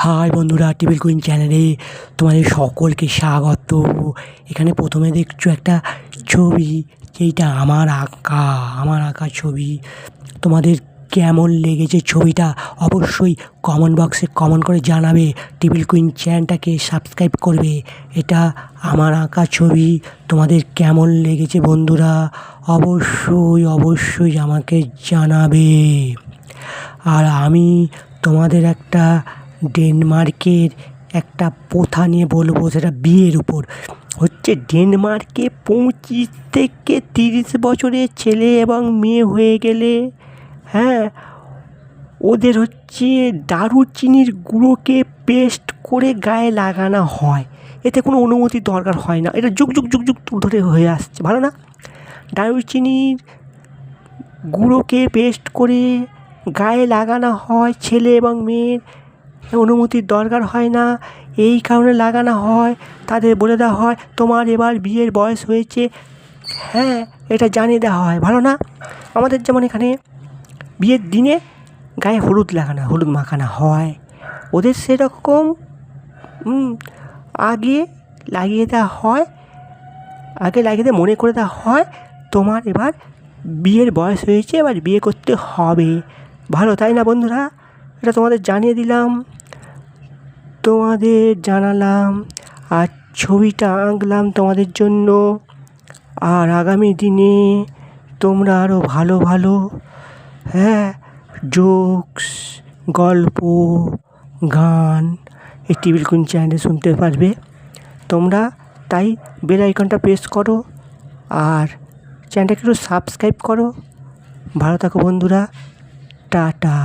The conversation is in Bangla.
হাই বন্ধুরা, টেবিল কুইন চ্যানেলে তোমাদের সকলকে স্বাগত। এখানে প্রথমে দেখছো একটা ছবি, যেইটা আমার আঁকা ছবি। তোমাদের কেমন লেগেছে ছবিটা অবশ্যই কমেন্ট বক্সে কমেন্ট করে জানাবে। টেবিল কুইন চ্যানেলটাকে সাবস্ক্রাইব করবে। এটা আমার আঁকা ছবি। তোমাদের কেমন লেগেছে বন্ধুরা অবশ্যই আমাকে জানাবে। আর আমি তোমাদের একটা ডেনমার্কের একটা প্রথা নিয়ে বলবো, সেটা বিয়ের উপর। ডেনমার্কে 25 থেকে 30 বছরের ছেলে এবং মেয়ে হয়ে গেলে ওদের দারুচিনির গুঁড়োকে পেস্ট করে গায়ে লাগানো হয়। এতে কোনো অনুমতির দরকার হয় না। এটা যুগ যুগ যুগ যুগ ধরে হয়ে আসছে, ভালো না? দারুচিনির গুঁড়োকে পেস্ট করে গায়ে লাগানো হয়, ছেলে এবং মেয়ের অনুমতির দরকার হয় না। এই কারণে লাগানো হয়, তাদের বলে দেওয়া হয় তোমার এবার বিয়ের বয়স হয়েছে। এটা জানিয়ে দেওয়া হয়, ভালো না? আমাদের যেমন এখানে বিয়ের দিনে গায়ে হলুদ মাখানো হয়, ওদের সেরকম আগে লাগিয়ে দেওয়া হয়। মনে করে দেওয়া হয় তোমার এবার বিয়ের বয়স হয়েছে, এবার বিয়ে করতে হবে। ভালো, তাই না বন্ধুরা? এটা তোমাদের জানিয়ে দিলাম, তোমাদের জানালাম, আর ছবিটা আঁকলাম তোমাদের জন্য। আর আগামী দিনে তোমরা আরও ভালো ভালো জোকস, গল্প, গান এই টেবিল কুইন চ্যানেলে শুনতে পারবে তোমরা। তাই বেল আইকনটা প্রেস করো আর চ্যানেলটাকে একটু সাবস্ক্রাইব করো। ভালো থাকো বন্ধুরা, টাটা।